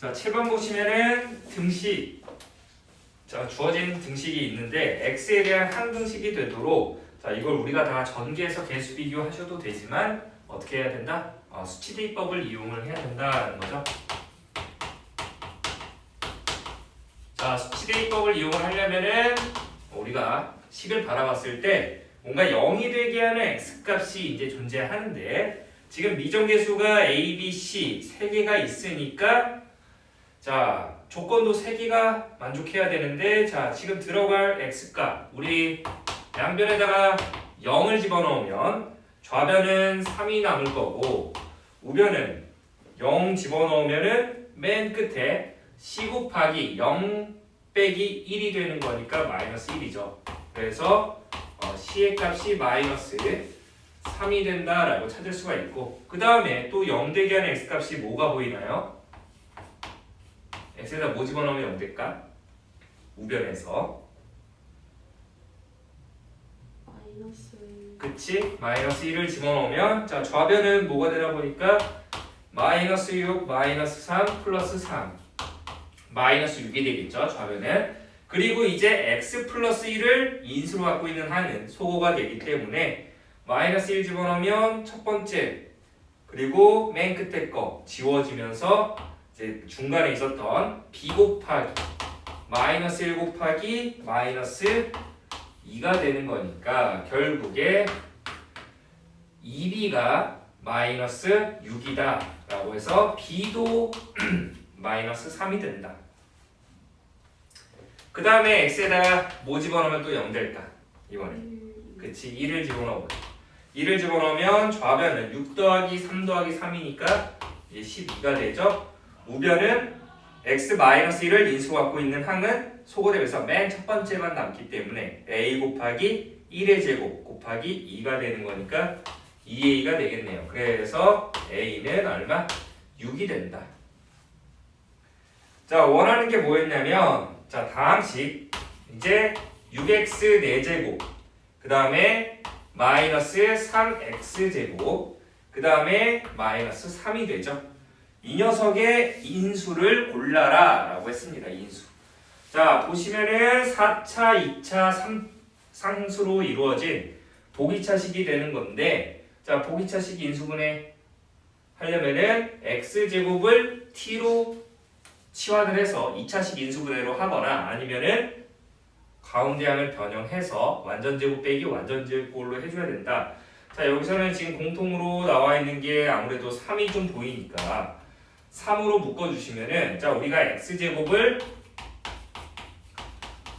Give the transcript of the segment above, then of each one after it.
자, 7번 보시면은 등식. 자, 주어진 등식이 있는데 x에 대한 항등식이 되도록 자, 이걸 우리가 다 전개해서 개수 비교하셔도 되지만 어떻게 해야 된다? 수치대입법을 이용을 해야 된다는 거죠. 자, 수치대입법을 이용을 하려면은 우리가 식을 바라봤을 때 뭔가 0이 되게 하는 x값이 이제 존재하는데 지금 미정계수가 a, b, c 3개가 있으니까 자, 조건도 3개가 만족해야 되는데 자, 지금 들어갈 x값 우리 양변에다가 0을 집어넣으면 좌변은 3이 남을 거고 우변은 0 집어넣으면은 맨 끝에 c 곱하기 0 빼기 1이 되는 거니까 마이너스 1이죠. 그래서 c의 값이 마이너스 3이 된다라고 찾을 수가 있고 그 다음에 또 0 되게 하는 x값이 뭐가 보이나요? x에다 뭐 집어넣으면 0 될까? 우변에서 마이너스 1. 그치? 마이너스 1을 집어넣으면 자 좌변은 뭐가 되나 보니까 마이너스 6, 마이너스 3, 플러스 3 마이너스 6이 되겠죠 좌변은. 그리고 이제 x 플러스 1을 인수로 갖고 있는 항은 소거가 되기 때문에 마이너스 1 집어넣으면 첫 번째 그리고 맨 끝에 거 지워지면서 이제 중간에 있었던 b 곱하기 마이너스 1 곱하기 마이너스 2가 되는 거니까 결국에 2b가 마이너스 6이다 라고 해서 b도 마이너스 3이 된다. 그 다음에 x에다가 뭐 집어넣으면 또 0 될까? 이번에 그치 1을 집어넣어 1을 집어넣으면 좌변은 6 더하기 3 더하기 3이니까 이제 12가 되죠. 우변은 x 마이너스 1을 인수로 갖고 있는 항은 소거되면서 맨 첫 번째만 남기 때문에 a 곱하기 1의 제곱 곱하기 2가 되는 거니까 2a가 되겠네요. 그래서 a는 얼마? 6이 된다. 자, 원하는 게 뭐였냐면 자, 다항식 이제 6x 4제곱 그 다음에 마이너스 3x제곱 그 다음에 마이너스 3이 되죠. 이 녀석의 인수를 골라라 라고 했습니다. 인수. 자, 보시면은 4차, 2차 상수로 이루어진 보기차식이 되는 건데 자, 보기차식 인수분해 하려면은 x제곱을 t로 치환을 해서 2차식 인수분해로 하거나 아니면은 가운데 항을 변형해서 완전제곱 빼기 완전제곱으로 해줘야 된다. 자, 여기서는 지금 공통으로 나와 있는 게 아무래도 3이 좀 보이니까 3으로 묶어주시면은 자, 우리가 x제곱을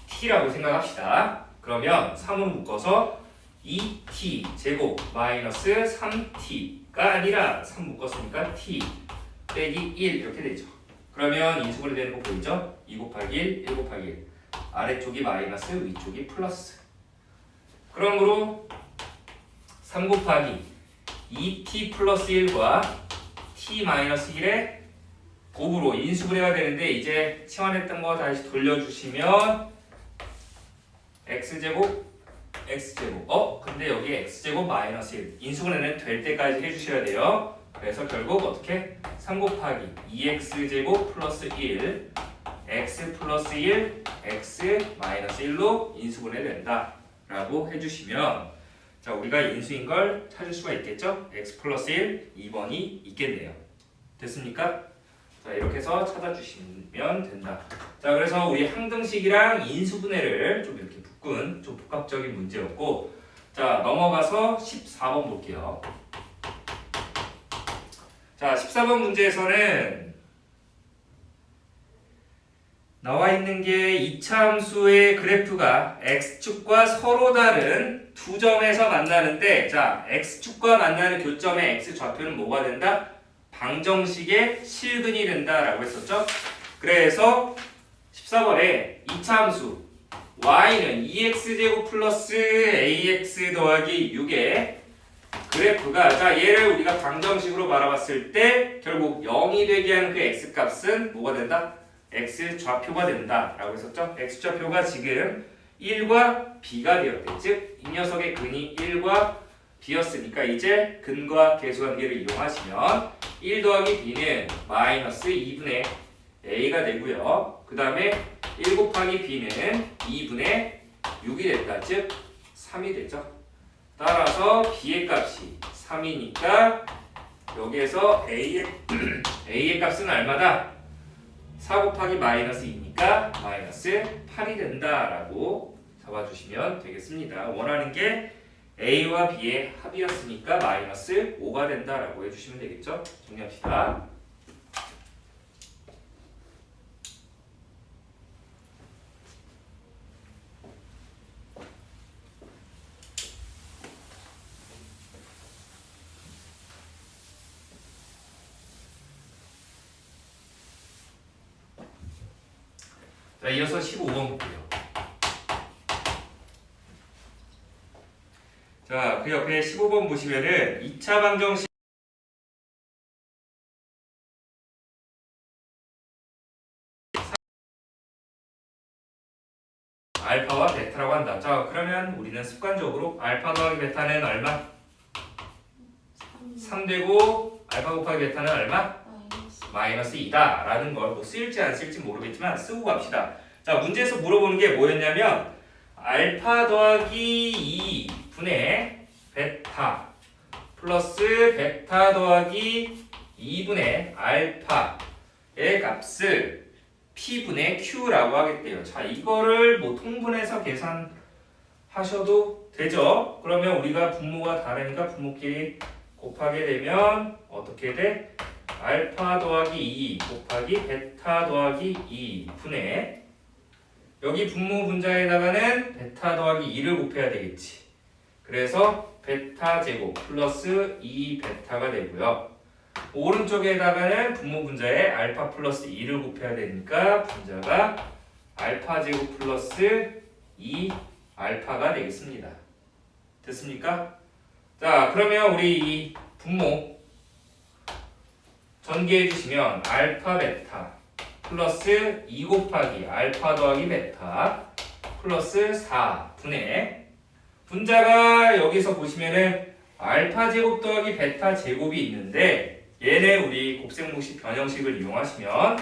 t라고 생각합시다. 그러면 3으로 묶어서 2t 제곱 마이너스 3t가 아니라 3 묶었으니까 t 빼기 1 이렇게 되죠. 그러면 인수분해 되는 거 보이죠? 2 곱하기 1, 1 곱하기 1 아래쪽이 마이너스 위쪽이 플러스. 그러므로 3 곱하기 2t 플러스 1과 t 마이너스 1의 곱으로 인수분해가 되는데 이제 치환했던 거 다시 돌려주시면 x제곱 x제곱 근데 여기 x제곱 마이너스 1 인수분해는 될 때까지 해주셔야 돼요. 그래서 결국 어떻게 3 곱하기 2x제곱 플러스 1 x 플러스 1 x 마이너스 1로 인수분해 된다 라고 해주시면 자, 우리가 인수인 걸 찾을 수가 있겠죠? x 플러스 1 2번이 있겠네요. 됐습니까? 자, 이렇게 해서 찾아주시면 된다. 자, 그래서 우리 항등식이랑 인수분해를 좀 이렇게 묶은 좀 복합적인 문제였고 자, 넘어가서 14번 볼게요. 자, 14번 문제에서는 나와 있는 게 이차함수의 그래프가 x축과 서로 다른 두 점에서 만나는데 자, x축과 만나는 교점의 x좌표는 뭐가 된다? 방정식의 실근이 된다라고 했었죠. 그래서 14번에 이차함수 y는 2x제곱 플러스 ax 더하기 6의 그래프가 자, 얘를 우리가 방정식으로 바라봤을 때 결국 0이 되게 하는 그 x값은 뭐가 된다? x좌표가 된다 라고 했었죠. x좌표가 지금 1과 b가 되었대. 즉 이 녀석의 근이 1과 b였으니까 이제 근과 계수관계를 이용하시면 1 더하기 b는 마이너스 2분의 a가 되고요. 그 다음에 1 곱하기 b는 2분의 6이 된다. 즉 3이 되죠. 따라서 b의 값이 3이니까 여기에서 a의 값은 얼마다? 4 곱하기 마이너스 2니까 마이너스 8이 된다라고 잡아주시면 되겠습니다. 원하는 게 a와 b의 합이었으니까 마이너스 5가 된다라고 해주시면 되겠죠. 정리합시다. 자, 이어서 15번 볼게요. 자, 그 옆에 15번 보시면은 2차 방정식 알파와 베타라고 한다. 자, 그러면 우리는 습관적으로 알파 더하기 베타는 얼마? 3 되고 알파 곱하기 베타는 얼마? 마이너스 2다 라는 걸 뭐 쓸지 안 쓸지 모르겠지만 쓰고 갑시다. 자, 문제에서 물어보는 게 뭐였냐면 알파 더하기 2 분의 베타 플러스 베타 더하기 2분의 알파의 값을 P분의 Q라고 하겠대요. 자, 이거를 뭐 통분해서 계산하셔도 되죠. 그러면 우리가 분모가 다르니까 분모끼리 곱하게 되면 어떻게 돼? 알파 더하기 2 곱하기 베타 더하기 2 분의 여기 분모 분자에다가는 베타 더하기 2를 곱해야 되겠지. 그래서 베타 제곱 플러스 2 베타가 되고요. 오른쪽에다가는 분모 분자에 알파 플러스 2를 곱해야 되니까 분자가 알파 제곱 플러스 2 알파가 되겠습니다. 됐습니까? 자, 그러면 우리 이 분모 전개해 주시면 알파 베타 플러스 2 곱하기 알파 더하기 베타 플러스 4분의 분자가 여기서 보시면은 알파 제곱 더하기 베타 제곱이 있는데 얘는 우리 곱셈공식 변형식을 이용하시면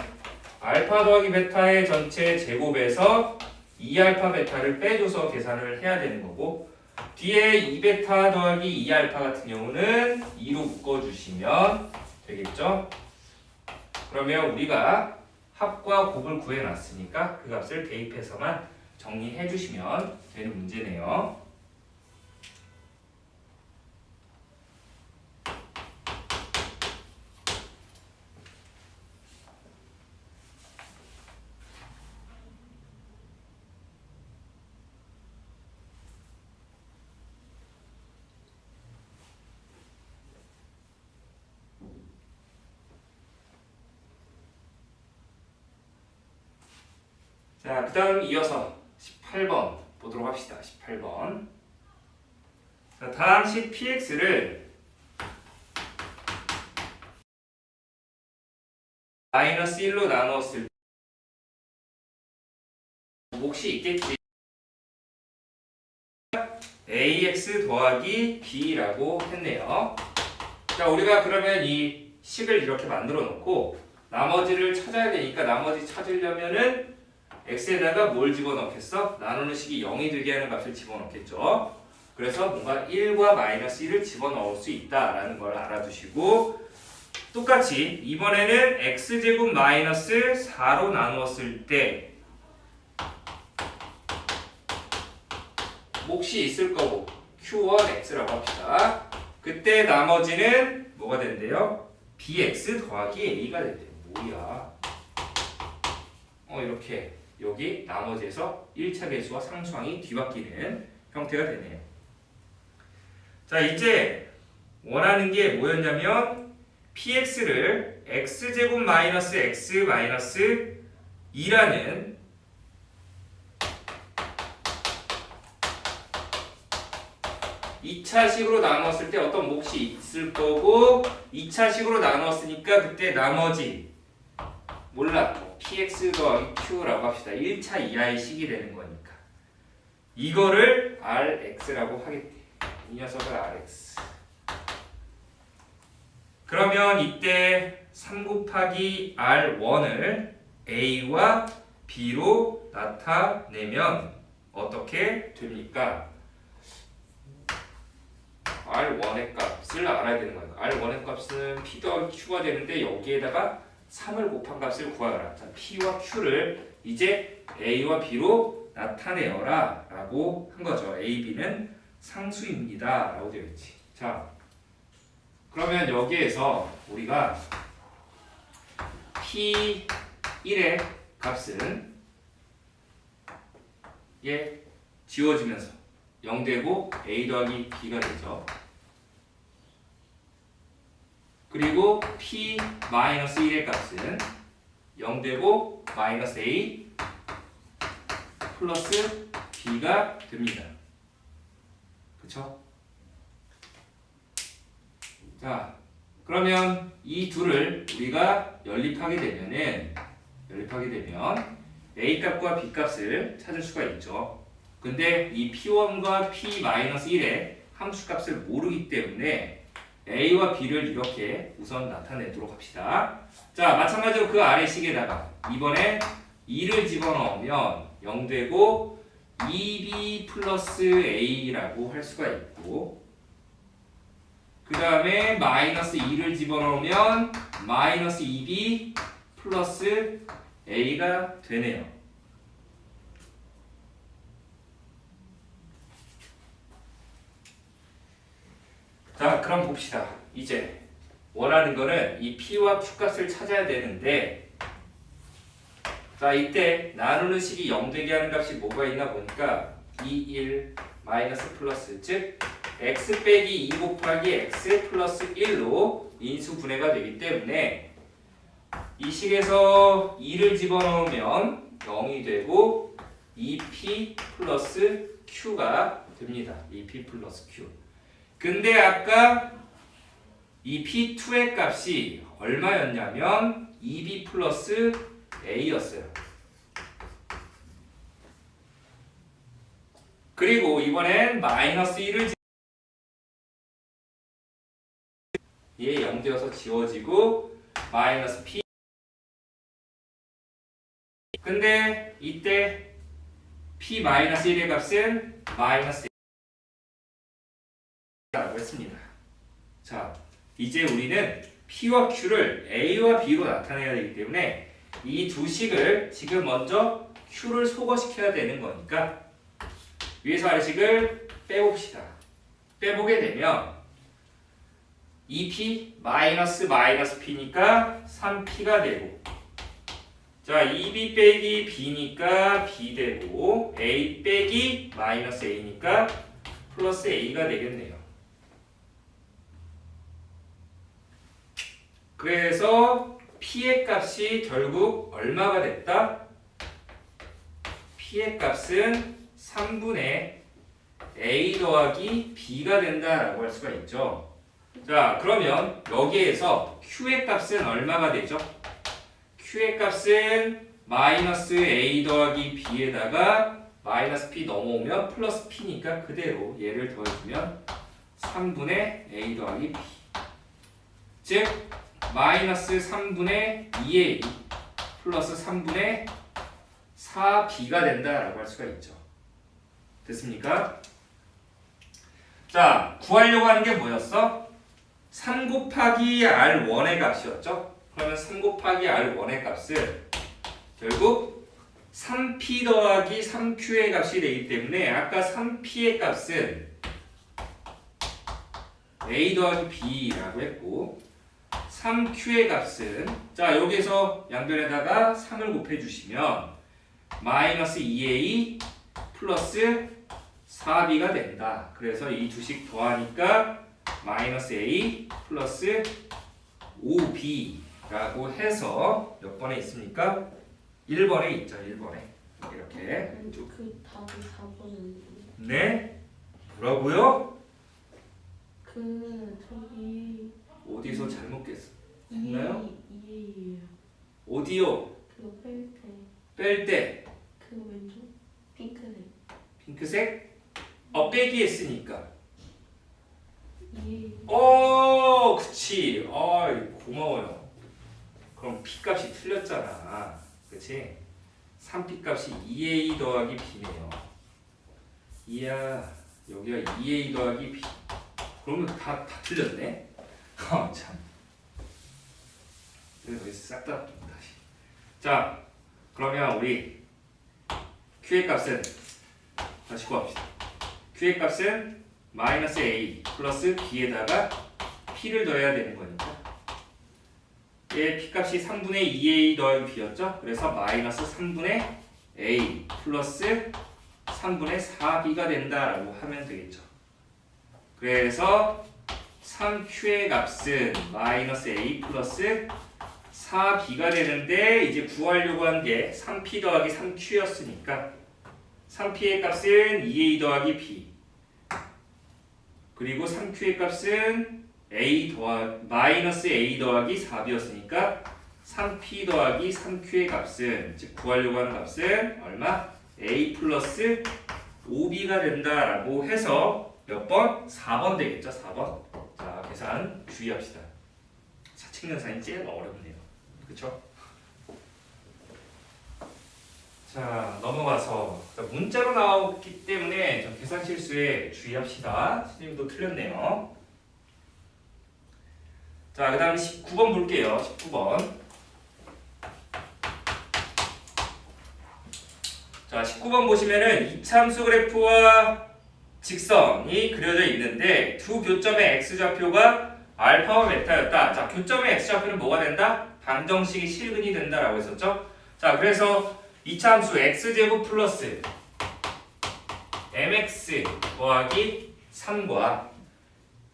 알파 더하기 베타의 전체 제곱에서 2알파 베타를 빼줘서 계산을 해야 되는 거고 뒤에 2베타 더하기 2알파 같은 경우는 2로 묶어주시면 되겠죠. 그러면 우리가 합과 곱을 구해놨으니까 그 값을 대입해서만 정리해 주시면 되는 문제네요. 자, 그 다음 이어서 18번 보도록 합시다. 18번. 자, 다항식 px를 마이너스 1로 나누었을 때 몫이 있겠지. ax 더하기 b라고 했네요. 자, 우리가 그러면 이 식을 이렇게 만들어 놓고 나머지를 찾아야 되니까 나머지 찾으려면은 x에다가 뭘 집어넣겠어? 나누는 식이 0이 되게 하는 값을 집어넣겠죠. 그래서 뭔가 1과 마이너스 1을 집어넣을 수 있다라는 걸 알아두시고 똑같이 이번에는 x제곱 마이너스 4로 나누었을 때 몫이 있을 거고 q1 x라고 합시다. 그때 나머지는 뭐가 된대요? bx 더하기 a가 된대요. 뭐야? 이렇게 여기 나머지에서 1차 계수와 상수항이 뒤바뀌는 형태가 되네요. 자, 이제 원하는 게 뭐였냐면 px를 x제곱 마이너스 x 마이너스 2라는 (2차식으로) 나누었을 때 어떤 몫이 있을 거고 2차식으로 나누었으니까 그때 나머지 몰라 px 더하기 q라고 합시다. 1차 이하의 식이 되는 거니까 이거를 rx라고 하겠대. 이 녀석을 rx. 그러면 이때 3 곱하기 r1을 A와 B로 나타내면 어떻게 됩니까? R1의 값을 알아야 되는 거예요. R1의 값은 P 더하기 Q가 되는데 여기에다가 3을 곱한 값을 구하라. 자, P와 Q를 이제 A와 B로 나타내어라 라고 한 거죠. A, B는 상수입니다 라고 되어 있지. 자, 그러면 여기에서 우리가 P1의 값은 지워지면서 0 되고 A 더하기 B가 되죠. 그리고 P-1의 값은 0 되고 마이너스 A 플러스 B가 됩니다. 그쵸? 자, 그러면 이 둘을 우리가 연립하게 되면 A 값과 B 값을 찾을 수가 있죠. 근데 이 P1과 P-1의 함수 값을 모르기 때문에 A와 B를 이렇게 우선 나타내도록 합시다. 자, 마찬가지로 그 아래 식에다가 이번에 2를 집어넣으면 0 되고 2B 플러스 A라고 할 수가 있고, 그 다음에 마이너스 2를 집어넣으면 마이너스 2B 플러스 A가 되네요. 자, 그럼 봅시다. 이제 원하는 거는 이 P와 Q 값을 찾아야 되는데, 자, 이때 나누는 식이 0 되게 하는 값이 뭐가 있나 보니까 2, 1, 마이너스 플러스, 즉 x 빼기 2 곱하기 x 플러스 1로 인수분해가 되기 때문에 이 식에서 2를 집어넣으면 0이 되고 2p 플러스 q가 됩니다. 2p 플러스 q. 근데 아까 이 p2의 값이 얼마였냐면 2b 플러스 a였어요. 그리고 이번엔 마이너스 1을 얘 0 되어서 지워지고 마이너스 p. 근데 이때 p 마이너스 1의 값은 마이너스 라고 했습니다. 자, 이제 우리는 P와 Q를 A와 B로 나타내야 되기 때문에 이 두 식을 지금 먼저 Q를 소거시켜야 되는 거니까 위에서 아래식을 빼봅시다. 빼보게 되면 2P 마이너스 마이너스 P니까 3P가 되고, 자 2B 빼기 B니까 B 되고 A 빼기 마이너스 A니까 플러스 A가 되겠네요. 그래서 P의 값이 결국 얼마가 됐다? P의 값은 3분의 A 더하기 B가 된다라고 할 수가 있죠. 자, 그러면 여기에서 Q의 값은 얼마가 되죠? Q의 값은 마이너스 A 더하기 B에다가 마이너스 P 넘어오면 플러스 P니까 그대로 얘를 더해주면 3분의 A 더하기 B, 즉 마이너스 3분의 2A 플러스 3분의 4B가 된다라고 할 수가 있죠. 됐습니까? 자, 구하려고 하는 게 뭐였어? 3 곱하기 R1의 값이었죠? 그러면 3 곱하기 R1의 값을 결국 3P 더하기 3Q의 값이 되기 때문에 아까 3P의 값은 A 더하기 B라고 했고 3Q의 값은, 자 여기서 양변에다가 3을 곱해주시면 마이너스 2A 플러스 4B가 된다. 그래서 이 두식 더하니까 마이너스 A 플러스 5B라고 해서 몇 번에 있습니까? 1번에 있죠. 1번에 이렇게. 그 답이 4번은 네? 뭐라고요? 그 저기 어디서 잘못 했나요? 2A예요. 어디요? 그거 뺄 때 뺄 때 그 왼쪽 핑크색 핑크색? 빼기 했으니까. 2A. 그치. 고마워요. 그럼 P 값이 틀렸잖아. 그치? 3p 값이 2a 더하기 b네요. 이야, 여기가 2a 더하기 b. 그러면 다 틀렸네? 참. 그래서 여기서 싹 다 다시. 자, 그러면 우리 q의 값은 다시 구합시다. q의 값은 마이너스 a 플러스 b에다가 p를 더해야 되는 거니까. 얘 p값이 3분의 2a 더하기 b였죠? 그래서 마이너스 3분의 a 플러스 3분의 4b가 된다라고 하면 되겠죠. 그래서 3q의 값은 마이너스 a 플러스 4b가 되는데 이제 구하려고 한 게 3p 더하기 3q였으니까 3p의 값은 2a 더하기 b 그리고 3q의 값은 마이너스 a 더하기 4b였으니까 3p 더하기 3q의 값은 즉 구하려고 하는 값은 얼마? a 플러스 5b가 된다라고 해서 몇 번? 4번 되겠죠? 4번. 자, 계산 주의합시다. 사칙연산이 제일 어렵네요. 그쵸? 자, 넘어가서 문자로 나오기 때문에 좀 계산 실수에 주의합시다. 선생님도 틀렸네요. 자, 그 다음에 19번 볼게요. 19번. 자, 19번 보시면은 이차함수 그래프와 직선이 그려져 있는데 두 교점의 x좌표가 알파와 베타였다. 자, 교점의 x좌표는 뭐가 된다? 방정식이 실근이 된다라고 했었죠. 자, 그래서 이차함수 x제곱 플러스 mx 더하기 3과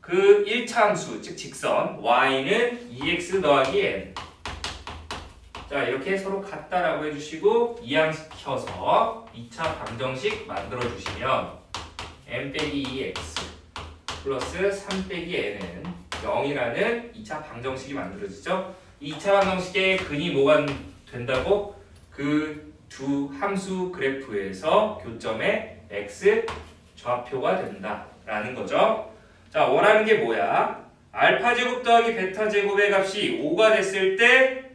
그 1차함수 즉 직선 y는 2x 더하기 n. 자, 이렇게 서로 같다라고 해주시고 이항시켜서 2차 방정식 만들어 주시면 m 빼기 2x 플러스 3 빼기 n은 0이라는 2차 방정식이 만들어지죠. 2차 방정식의 근이 뭐가 된다고? 그 두 함수 그래프에서 교점의 x 좌표가 된다라는 거죠. 자, 원하는 게 뭐야? 알파 제곱 더하기 베타 제곱의 값이 5가 됐을 때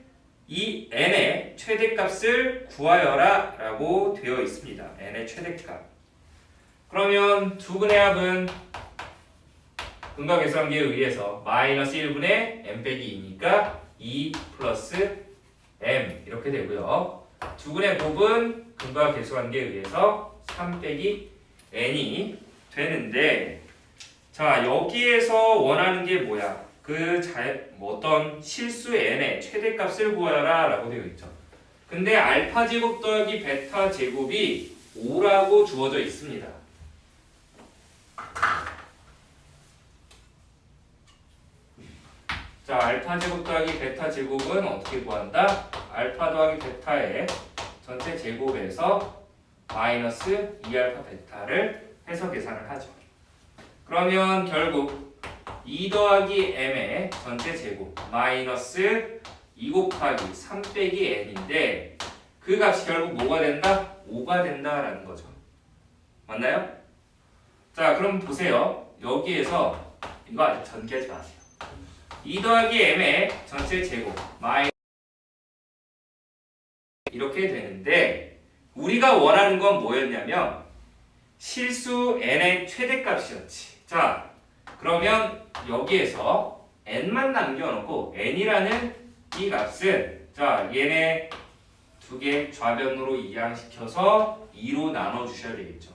이 n의 최대값을 구하여라 라고 되어 있습니다. n의 최대값. 그러면 두 근의 합은 근과 계수관계에 의해서 마이너스 1분의 m 빼기 2니까 2 플러스 m 이렇게 되고요. 두 근의 곱은 근과 계수관계에 의해서 3 빼기 n이 되는데 자, 여기에서 원하는 게 뭐야? 어떤 실수 n의 최대값을 구하라 라고 되어 있죠. 근데 알파 제곱 더하기 베타 제곱이 5라고 주어져 있습니다. 자, 알파 제곱 더하기 베타 제곱은 어떻게 구한다? 알파 더하기 베타의 전체 제곱에서 마이너스 2알파 베타를 해서 계산을 하죠. 그러면 결국 2 더하기 m의 전체 제곱 마이너스 2 곱하기 3 빼기 n인데 그 값이 결국 뭐가 된다? 5가 된다라는 거죠. 맞나요? 자, 그럼 보세요. 여기에서 이거 아직 전개하지 마세요. 2 더하기 m의 전체 제곱 마이너스 이렇게 되는데 우리가 원하는 건 뭐였냐면 실수 n의 최대값이었지. 자, 그러면 여기에서 n만 남겨놓고 n이라는 이 값은 자, 얘네 두 개 좌변으로 이항시켜서 2로 나눠주셔야 되겠죠.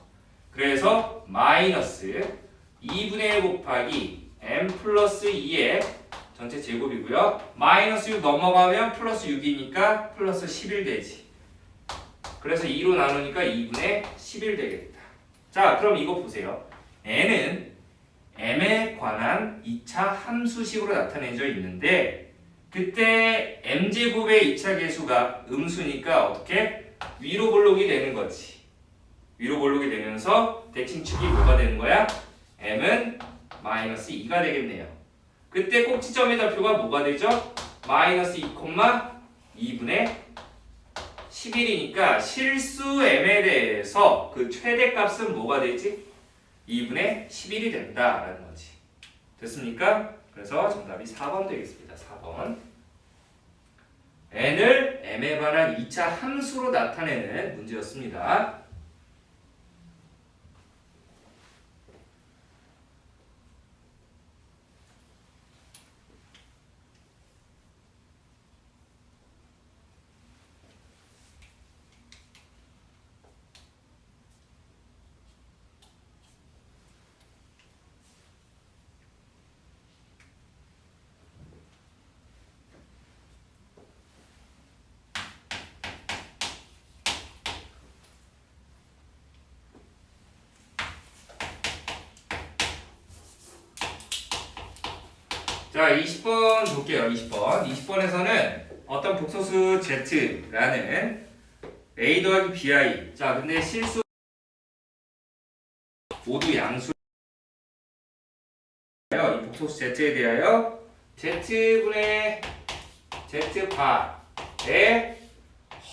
그래서 마이너스 2분의 1 곱하기 m 플러스 2의 전체 제곱이고요. 마이너스 6 넘어가면 플러스 6이니까 플러스 11 되지. 그래서 2로 나누니까 2분의 11 되겠다. 자, 그럼 이거 보세요. n은 m에 관한 2차 함수식으로 나타내져 있는데 그때 m제곱의 2차 계수가 음수니까 어떻게? 위로 볼록이 되는 거지. 위로 볼록이 되면서 대칭축이 뭐가 되는 거야? m은 마이너스 2가 되겠네요. 그때 꼭지점의 좌표가 뭐가 되죠? 마이너스 2,2분의 11이니까 실수 m에 대해서 그 최대값은 뭐가 되지? 2분의 11이 된다라는 거지. 됐습니까? 그래서 정답이 4번 되겠습니다. 4번. n을 m에 관한 만한 2차 함수로 나타내는 문제였습니다. 자, 20번 볼게요. 20번에서는 어떤 복소수 Z라는 A 더하기 BI. 자, 근데 실수 모두 양수. 이 복소수 Z에 대하여 Z분의 Z바의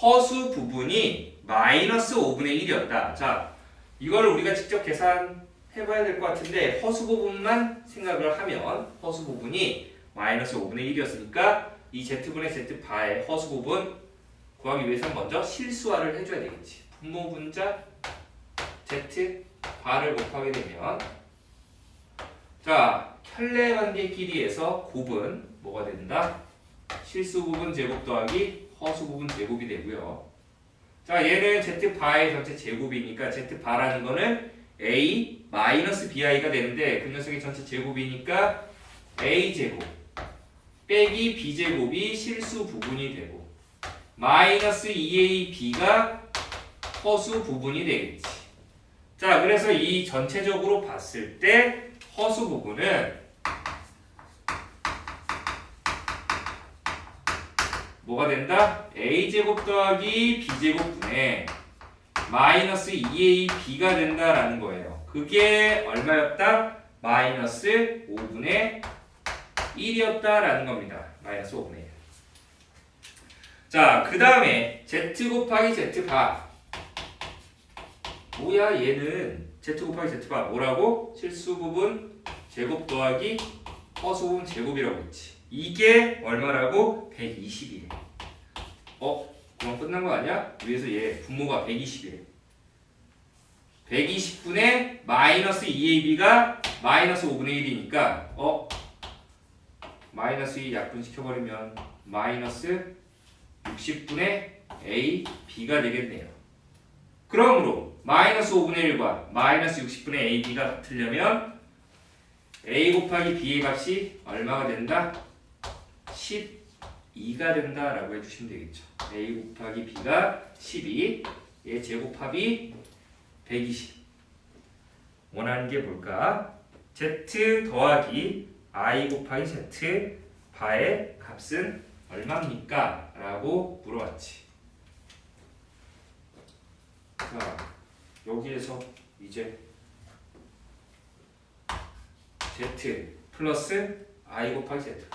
허수 부분이 마이너스 5분의 1이었다. 자, 이걸 우리가 직접 계산해봐야 될 것 같은데 허수 부분만 생각을 하면 허수 부분이 마이너스 5분의 1이었으니까 이 Z분의 Z바의 허수 부분 구하기 위해서 먼저 실수화를 해줘야 되겠지. 분모 분자 Z바를 곱하게 되면 자, 켤레 관계끼리에서 곱은 뭐가 된다? 실수 부분 제곱 더하기 허수 부분 제곱이 되고요. 자, 얘는 Z바의 전체 제곱이니까 Z바라는 거는 A 마이너스 BI가 되는데 그 녀석의 전체 제곱이니까 A제곱 빼기 B제곱이 실수 부분이 되고 마이너스 2AB가 허수 부분이 되겠지. 자, 그래서 이 전체적으로 봤을 때 허수 부분은 뭐가 된다? A제곱 더하기 B제곱분의 마이너스 2AB가 된다라는 거예요. 그게 얼마였다? 마이너스 5분의 1이었다라는 겁니다. 마이너스 5분의 1. 자, 그 다음에 Z 곱하기 Z바. 뭐야 얘는 Z 곱하기 Z바 뭐라고? 실수 부분 제곱 더하기 허수 부분 제곱이라고 했지. 이게 얼마라고? 120이래. 그럼 끝난 거 아니야? 위에서 얘 분모가 120이래. 120분의 마이너스 2AB가 마이너스 5분의 1이니까 마이너스 2 약분시켜버리면 마이너스 60분의 AB가 되겠네요. 그러므로 마이너스 5분의 1과 마이너스 60분의 AB가 같으려면 A 곱하기 B의 값이 얼마가 된다? 12가 된다라고 해주시면 되겠죠. A 곱하기 B가 12, 얘 제곱합이 120. 원하는 게 뭘까? Z 더하기 I 곱하기 Z 바의 값은 얼마입니까? 라고 물어봤지. 자, 여기에서 이제 Z 플러스 I 곱하기 Z.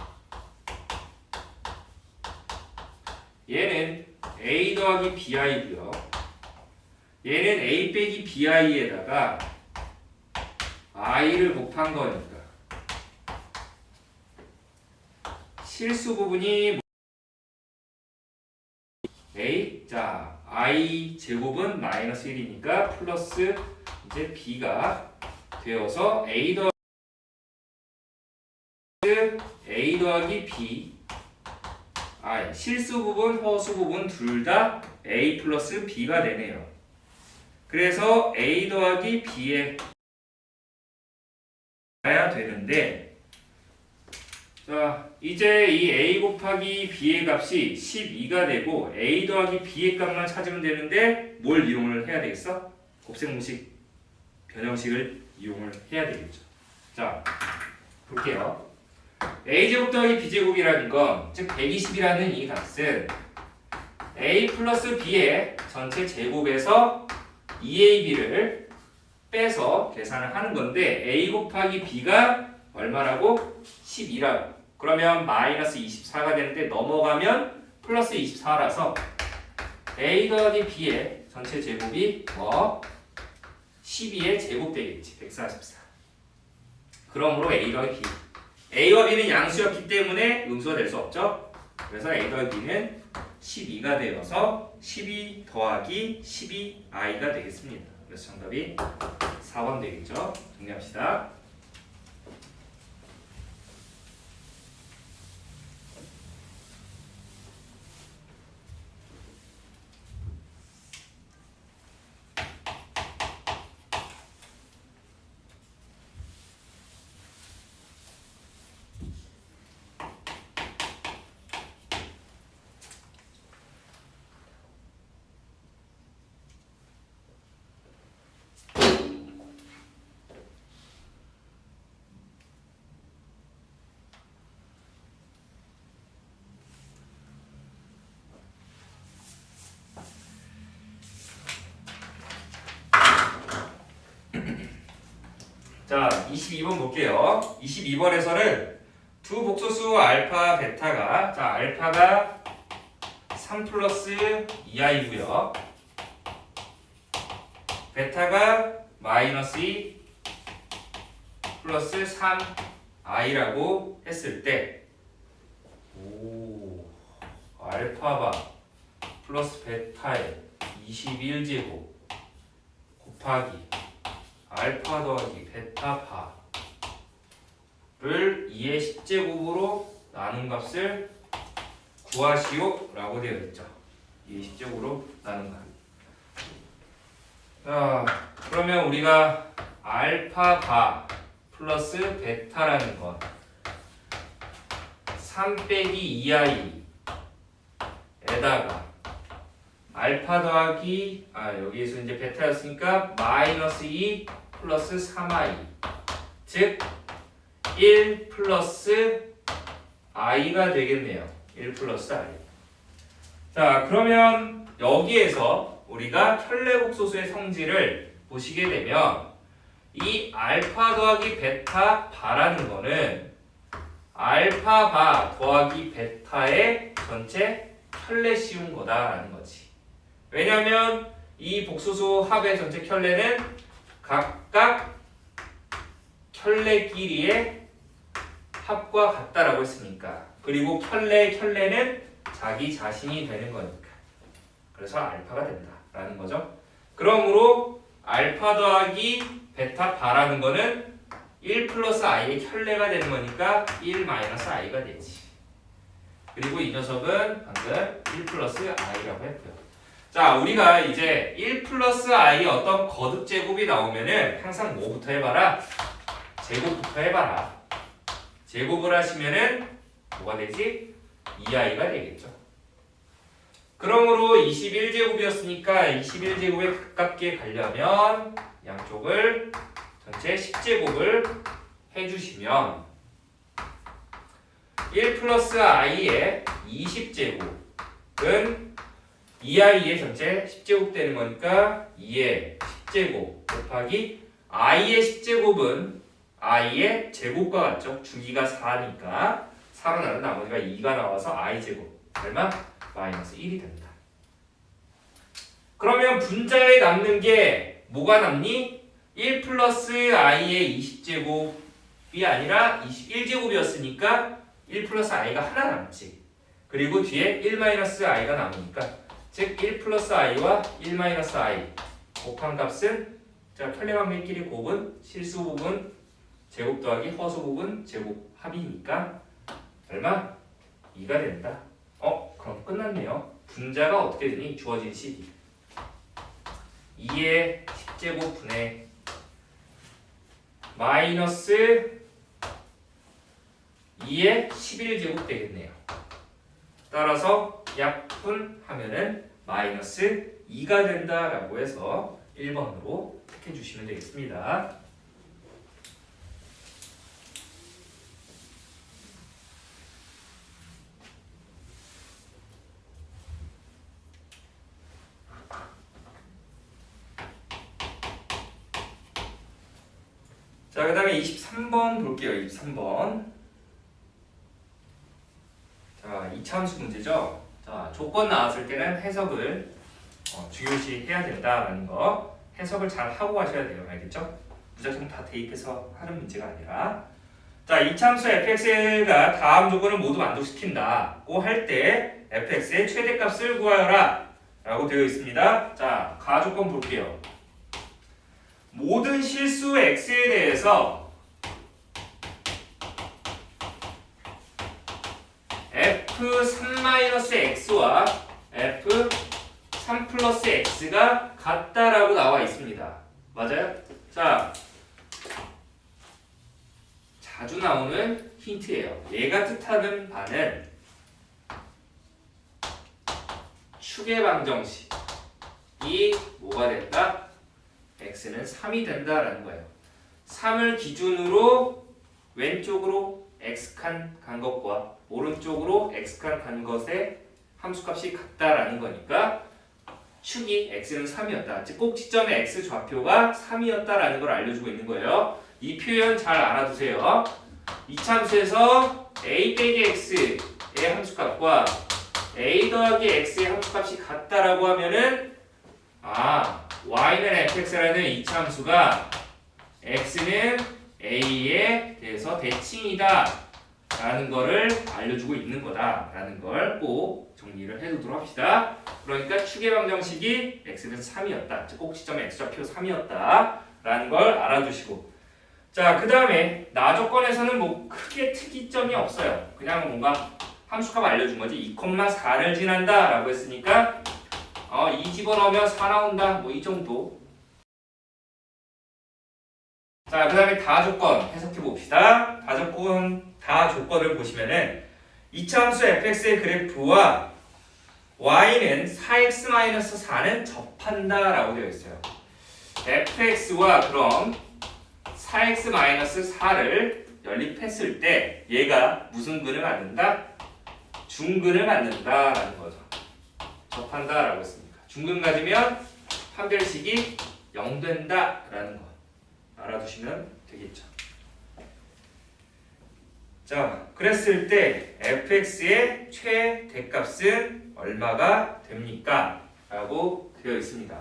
얘는 A 더하기 BI고요. 얘는 A 빼기 BI에다가 I를 곱한 거니까 실수 부분이 A, 자 I 제곱은 마이너스 1이니까 플러스 이제 B가 되어서 A 더하기 B I 실수 부분, 허수 부분 둘 다 A 플러스 B가 되네요. 그래서 A 더하기 B에 가야 되는데 자 이제 이 A 곱하기 B의 값이 12가 되고 A 더하기 B의 값만 찾으면 되는데 뭘 이용을 해야 되겠어? 곱셈공식 변형식을 이용을 해야 되겠죠. 자 볼게요. A제곱 더하기 B제곱이라는 건 즉 120이라는 이 값은 A 플러스 B의 전체 제곱에서 2AB를 빼서 계산을 하는 건데 A 곱하기 B가 얼마라고? 12라고. 그러면 마이너스 24가 되는데 넘어가면 플러스 24라서 A 더하기 B의 전체 제곱이 12의 제곱 되겠지. 144. 그러므로 A 더하기 B. A와 B는 양수였기 때문에 음수가 될 수 없죠. 그래서 A 더하기 B는 12가 되어서 12 더하기 12i가 되겠습니다. 그래서 정답이 4번 되겠죠. 정리합시다. 자, 22번 볼게요. 22번에서는 두 복소수 알파, 베타가 자, 알파가 3 플러스 2i고요. 베타가 마이너스 2 플러스 3i라고 했을 때 알파바 플러스 베타의 21제곱 곱하기 알파 더하기 베타 파를 2의 10제곱으로 나눈 값을 구하시오 라고 되어 있죠. 2의 10제곱으로 나눈 값. 자, 그러면 우리가 알파 바 플러스 베타라는 건 3 빼기 2i에다가 알파 더하기 여기에서 이제 베타였으니까 마이너스 2 플러스 3i 즉 1 플러스 i가 되겠네요. 1 플러스 i. 자, 그러면 여기에서 우리가 혈례복소수의 성질을 보시게 되면 이 알파 더하기 베타 바라는 거는 알파 바 더하기 베타의 전체 혈례 씌운 거다라는 거지. 왜냐하면 이 복소수 합의 전체 혈례는 각각 혈례끼리의 합과 같다라고 했으니까. 그리고 혈례는 자기 자신이 되는 거니까. 그래서 알파가 된다라는 거죠. 그러므로 알파 더하기 베타 바라는 거는 1 플러스 i의 혈례가 되는 거니까 1 마이너스 i가 되지. 그리고 이 녀석은 방금 1 플러스 i라고 했고요. 자, 우리가 이제 1 플러스 i 어떤 거듭 제곱이 나오면은 항상 뭐부터 해봐라? 제곱부터 해봐라. 제곱을 하시면은 뭐가 되지? 2i가 되겠죠. 그러므로 21제곱이었으니까 21제곱에 가깝게 가려면 양쪽을 전체 10제곱을 해주시면 1 플러스 i의 20제곱은 2i의 전체 10제곱 되는 거니까 2의 10제곱 곱하기 i의 10제곱은 i의 제곱과 같죠. 주기가 4니까 4로 나눈 나머지가 2가 나와서 i제곱 얼마? 마이너스 1이 된다. 그러면 분자에 남는 게 뭐가 남니? 1 플러스 i의 20제곱이 아니라 21제곱이었으니까 1 플러스 i가 하나 남지. 그리고 뒤에 1 마이너스 i가 남으니까 즉 1 플러스 i와 1 마이너스 i 곱한 값은 자, 혈례관계끼리 곱은 실수 부분 제곱 더하기 허수 부분 제곱 합이니까 얼마? 2가 된다. 그럼 끝났네요. 분자가 어떻게 되니? 주어진 식이 2의 10제곱 분의 마이너스 2의 11제곱 되겠네요. 따라서 약분하면은 마이너스 2가 된다라고 해서 1번으로 택해 주시면 되겠습니다. 자, 그 다음에 23번 볼게요. 23번. 자, 이차함수 문제죠. 자, 조건 나왔을 때는 해석을 중요시 해야 된다라는 거 해석을 잘 하고 가셔야 돼요. 알겠죠? 무작정 다 대입해서 하는 문제가 아니라 자, 이차함수 fx가 다음 조건을 모두 만족시킨다고 할 때 fx의 최대값을 구하여라 라고 되어 있습니다. 자, 가조건 볼게요. 모든 실수 x에 대해서 f3-x와 f3 플러스 x가 같다라고 나와 있습니다. 맞아요? 자, 자주 나오는 힌트예요. 얘가 뜻하는 바는 축의 방정식이 뭐가 된다? x는 3이 된다라는 거예요. 3을 기준으로 왼쪽으로 x칸 간 것과 오른쪽으로 x칸 간 것의 함수값이 같다라는 거니까 축이 x는 3이었다. 즉 꼭지점의 x 좌표가 3이었다라는 걸 알려주고 있는 거예요. 이 표현 잘 알아두세요. 이참수에서 a 빼기 x의 함수값과 a 더하기 x의 함수값이 같다라고 하면은 y는 fx라는 이참수가 x는 a에 대해서 대칭이다 라는 거를 알려주고 있는 거다 라는 걸 꼭 정리를 해두도록 합시다. 그러니까 축의 방정식이 x는 3이었다. 즉 꼭지점의 x좌표 3이었다 라는 걸 알아두시고, 자, 그 다음에 나조건에서는 뭐 크게 특이점이 없어요. 그냥 뭔가 함수값 알려준 거지. 2,4를 지난다 라고 했으니까 2 집어넣으면 4 나온다 뭐 이 정도. 자, 그 다음에 다조건 해석해 봅시다. 다조건을 보시면은 이차함수 fx의 그래프와 y는 4x-4는 접한다 라고 되어 있어요. fx와 그럼 4x-4를 연립했을 때 얘가 무슨 근을 갖는다? 중근을 갖는다 라는 거죠. 접한다 라고 했으니까 중근 가지면 판별식이 0 된다 라는 거 알아두시면 되겠죠. 자, 그랬을 때 fx의 최대값은 얼마가 됩니까? 라고 되어 있습니다.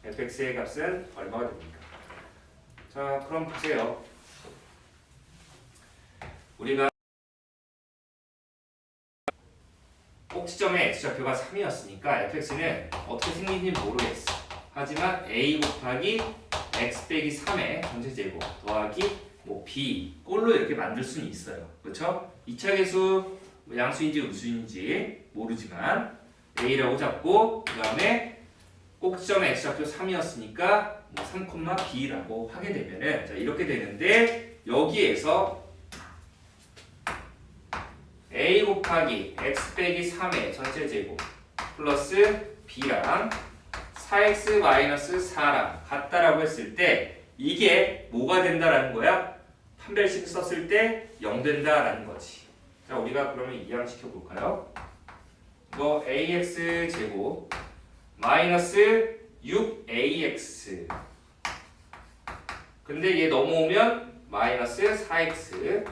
fx의 값은 얼마가 됩니까? 자, 그럼 보세요. 우리가 꼭지점의 x좌표가 3이었으니까 fx는 어떻게 생긴지 모르겠어. 하지만 a 곱하기 x 빼기 3의 전체 제곱 더하기 뭐 b 꼴로 이렇게 만들 수는 있어요. 그렇죠? 2차 계수 양수인지 음수인지 모르지만 a라고 잡고 그 다음에 꼭지점의 x좌표 3이었으니까 뭐 3,b라고 하게 되면은 자, 이렇게 되는데 여기에서 a 곱하기 x 빼기 3의 전체 제곱 플러스 b랑 4x-4랑 같다라고 했을 때 이게 뭐가 된다라는 거야? 판별식 썼을 때 0 된다라는 거지. 자, 우리가 그러면 이항시켜 볼까요? 이거 ax 제곱 마이너스 6ax 근데 얘 넘어오면 마이너스 4x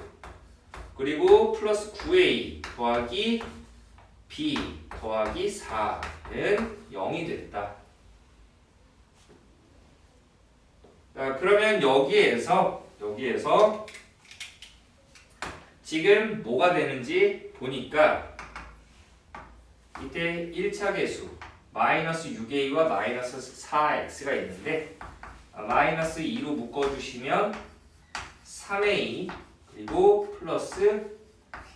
그리고 플러스 9a 더하기 b 더하기 4는 0이 됐다. 자, 그러면 여기에서 지금 뭐가 되는지 보니까 이때 1차 계수 마이너스 6a와 마이너스 4x가 있는데 마이너스 2로 묶어주시면 3a 그리고 플러스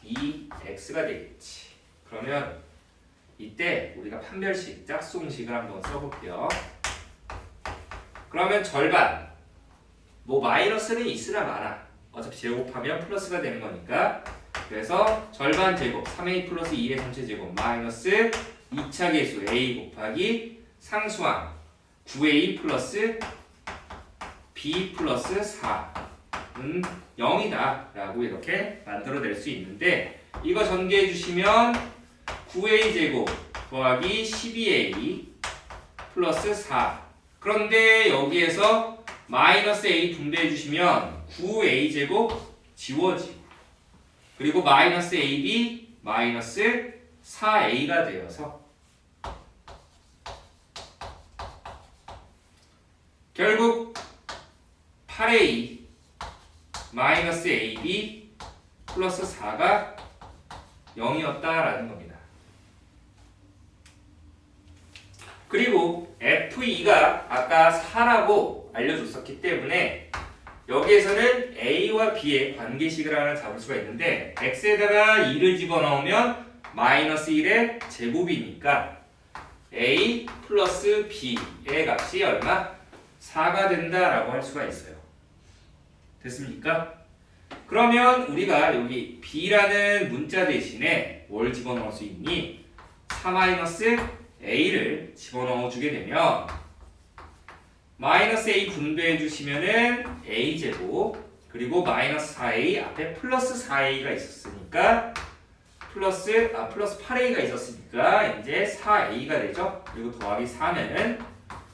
2x가 되겠지. 그러면 이때 우리가 판별식 짝수공식을 한번 써볼게요. 그러면 절반 뭐 마이너스는 있으나 마나 어차피 제곱하면 플러스가 되는 거니까 그래서 절반 제곱 3a 플러스 2의 전체 제곱 마이너스 2차 계수 a 곱하기 상수항 9a 플러스 b 플러스 4는 0이다 라고 이렇게 만들어낼 수 있는데 이거 전개해 주시면 9a 제곱 더하기 12a 플러스 4 그런데 여기에서 마이너스 a 분배해 주시면 9a 제곱 지워지고 그리고 마이너스 ab 마이너스 4a가 되어서 결국 8a 마이너스 ab 플러스 4가 0이었다라는 겁니다. 그리고 F2가 아까 4라고 알려줬었기 때문에 여기에서는 A와 B의 관계식을 하나 잡을 수가 있는데 X에다가 2를 집어넣으면 마이너스 1의 제곱이니까 A 플러스 B의 값이 얼마? 4가 된다라고 할 수가 있어요. 됐습니까? 그러면 우리가 여기 B라는 문자 대신에 뭘 집어넣을 수 있니? 4-A를 집어넣어 주게 되면 마이너스 A 분배해 주시면은 A제곱 그리고 마이너스 4A 앞에 플러스 4A가 있었으니까 플러스 8A가 있었으니까 이제 4A가 되죠. 그리고 더하기 4는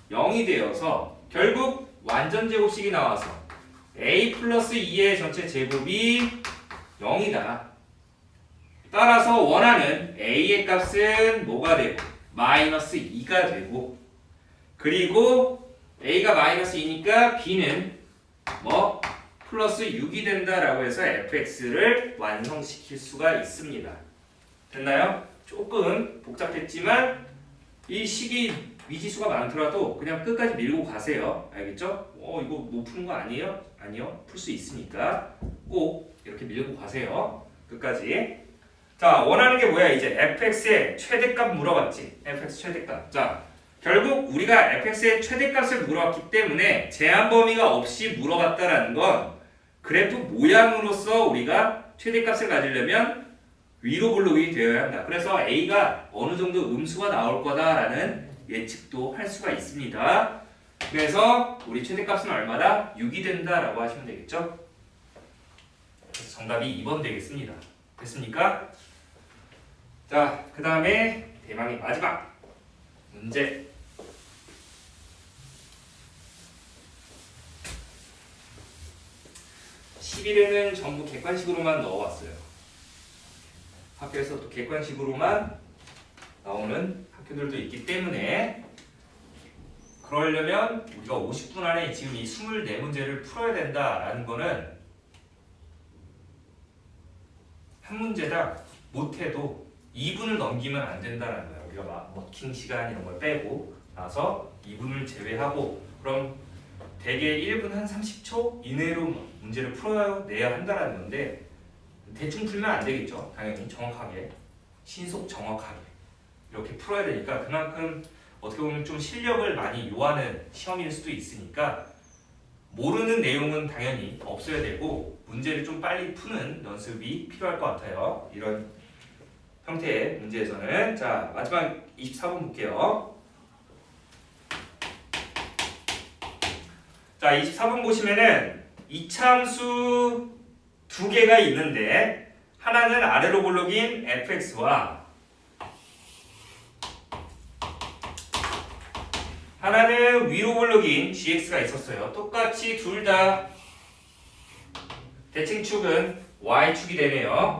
0이 되어서 결국 완전 제곱식이 나와서 A 플러스 2의 전체 제곱이 0이다. 따라서 원하는 A의 값은 뭐가 되고 마이너스 2가 되고 그리고 A가 마이너스 2니까 B는 뭐 플러스 6이 된다라고 해서 fx를 완성시킬 수가 있습니다. 됐나요? 조금 복잡했지만 이 식이 미지수가 많더라도 그냥 끝까지 밀고 가세요. 알겠죠? 이거 못 푸는 거 아니에요? 아니요. 풀 수 있으니까 꼭 이렇게 밀고 가세요. 끝까지. 자, 원하는 게 뭐야? 이제 fx의 최대값 물어봤지. fx 최대값. 자, 결국 우리가 fx의 최대값을 물어봤기 때문에 제한 범위가 없이 물어봤다라는 건 그래프 모양으로서 우리가 최대값을 가지려면 위로 블록이 되어야 한다. 그래서 a가 어느 정도 음수가 나올 거다라는 예측도 할 수가 있습니다. 그래서 우리 최대값은 얼마다? 6이 된다라고 하시면 되겠죠? 그래서 정답이 2번 되겠습니다. 됐습니까? 자, 그 다음에 대망의 마지막 문제. 11에는 전부 객관식으로만 넣어왔어요. 학교에서 또 객관식으로만 나오는 학교들도 있기 때문에 그러려면 우리가 50분 안에 지금 이 24문제를 풀어야 된다라는 거는 한 문제당 못해도 2분을 넘기면 안 된다는 거예요. 우리가 막 워킹 시간 이런 걸 빼고 나서 2분을 제외하고 그럼 대개 1분 한 30초 이내로 문제를 풀어내야 한다는 건데 대충 풀면 안 되겠죠. 당연히 정확하게 신속 정확하게 이렇게 풀어야 되니까 그만큼 어떻게 보면 좀 실력을 많이 요하는 시험일 수도 있으니까 모르는 내용은 당연히 없어야 되고 문제를 좀 빨리 푸는 연습이 필요할 것 같아요. 이런 형태의 문제에서는. 자, 마지막 24번 볼게요. 자, 24번 보시면은 이차함수 두 개가 있는데 하나는 아래로 볼록인 fx와 하나는 위로 볼록인 gx가 있었어요. 똑같이 둘 다 대칭축은 y축이 되네요.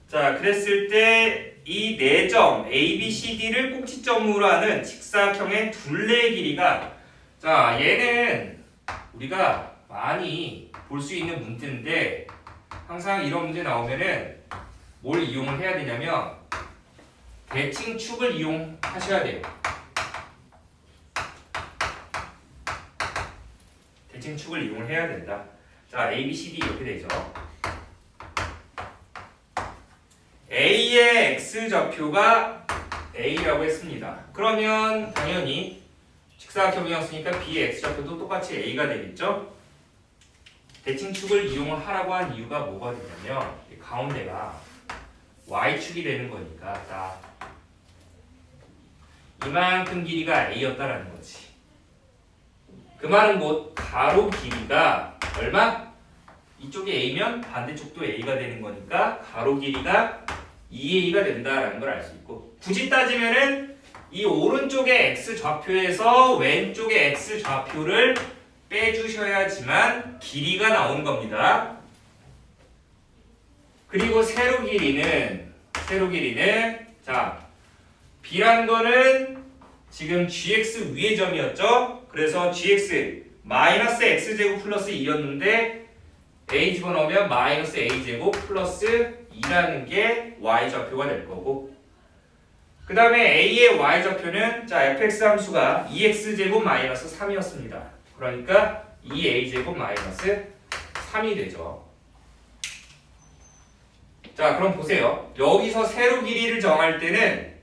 자, 그랬을 때 이 네 점 A, B, C, D를 꼭지점으로 하는 직사각형의 둘레의 길이가 자, 얘는 우리가 많이 볼 수 있는 문제인데 항상 이런 문제 나오면은 뭘 이용을 해야 되냐면 대칭축을 이용하셔야 돼요. 대칭축을 이용을 해야 된다. 자, A, B, C, D 이렇게 되죠. A의 X좌표가 A라고 했습니다. 그러면 당연히 직사각형이었으니까 B의 X좌표도 똑같이 A가 되겠죠? 대칭축을 이용을 하라고 한 이유가 뭐가 되냐면 이 가운데가 Y축이 되는 거니까 딱 이만큼 길이가 A였다라는 거지. 그 말은 뭐 가로 길이가 얼마? 이쪽이 A면 반대쪽도 A가 되는 거니까 가로 길이가 2A가 된다라는 걸 알 수 있고 굳이 따지면은 이 오른쪽의 X좌표에서 왼쪽의 X좌표를 빼주셔야지만 길이가 나오는 겁니다. 그리고 세로 길이는 자 B라는 거는 지금 GX 위의 점이었죠. 그래서 GX 마이너스 X제곱 플러스 2였는데 A 집어넣으면 마이너스 A제곱 플러스 2라는 게 Y좌표가 될 거고 그 다음에 a의 y좌표는 자 fx 함수가 2x제곱 마이너스 3이었습니다. 그러니까 2a제곱 마이너스 3이 되죠. 자, 그럼 보세요. 여기서 세로 길이를 정할 때는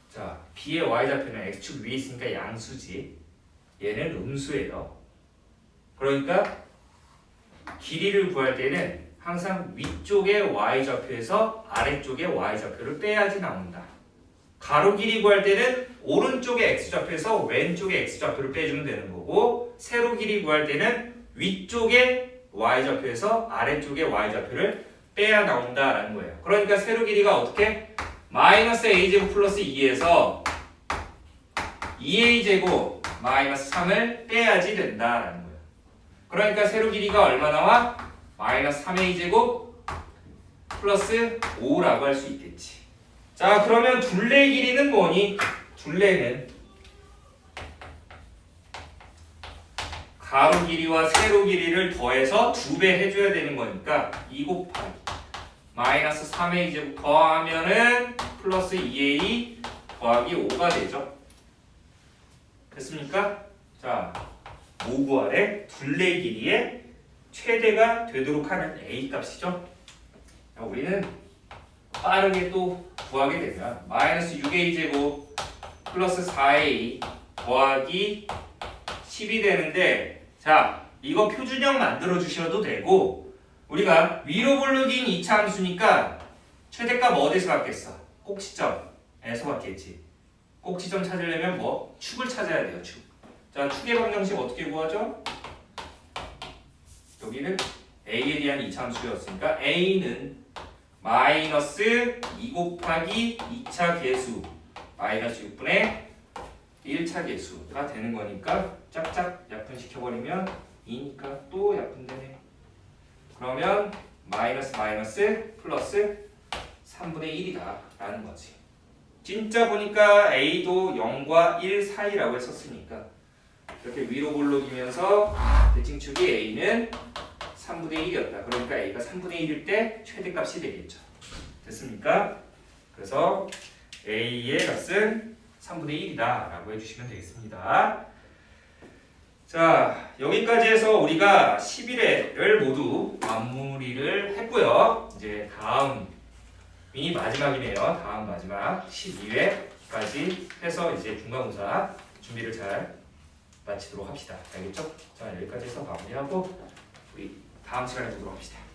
자, b의 y좌표는 x축 위에 있으니까 양수지. 얘는 음수예요. 그러니까 길이를 구할 때는 항상 위쪽의 y좌표에서 아래쪽의 y좌표를 빼야지 나온다. 가로 길이 구할 때는 오른쪽의 x좌표에서 왼쪽의 x좌표를 빼주면 되는 거고, 세로 길이 구할 때는 위쪽의 y좌표에서 아래쪽의 y좌표를 빼야 나온다라는 거예요. 그러니까 세로 길이가 어떻게? 마이너스 a제곱 플러스 2에서 2a제곱 마이너스 3을 빼야지 된다라는 거예요. 그러니까 세로 길이가 얼마 나와? 마이너스 3a제곱 플러스 5라고 할 수 있겠지. 자, 그러면 둘레 길이는 뭐니? 둘레는 가로 길이와 세로 길이를 더해서 2배 해줘야 되는 거니까 2 곱하기 마이너스 3a제곱 더하면은 플러스 2a 더하기 5가 되죠. 됐습니까? 자, 뭐 구하래? 둘레 길이의 최대가 되도록 하는 a 값이죠. 자, 우리는 빠르게 또 구하게 되면 마이너스 6a제곱 플러스 4a 더하기 10이 되는데, 자, 이거 표준형 만들어 주셔도 되고, 우리가 위로 볼록인 2차 함수니까 최대값 어디서 갖겠어? 꼭지점에서 갖겠지. 꼭지점 찾으려면 뭐? 축을 찾아야 돼요. 축. 자, 축의 방정식 어떻게 구하죠? 여기는 a에 대한 2차 함수였으니까 a는 마이너스 2 곱하기 2차 계수 마이너스 6분의 1차 계수가 되는 거니까 짝짝 약분시켜버리면 2니까 또 약분되네. 그러면 마이너스 마이너스 플러스 3분의 1이다 라는 거지. 진짜 보니까 a도 0과 1 사이라고 했었으니까 이렇게 위로 볼록이면서 대칭축이 a는 3분의 1이었다. 그러니까 a가 3분의 1일 때 최대값이 되겠죠. 됐습니까? 그래서 a의 값은 3분의 1이다 라고 해주시면 되겠습니다. 자, 여기까지 해서 우리가 11회를 모두 마무리를 했고요. 이제 다음이 마지막이네요. 다음 마지막 12회까지 해서 이제 중간고사 준비를 잘 마치도록 합시다. 알겠죠? 자, 여기까지 해서 마무리하고 우리 다음 시간에 보도록 합시다.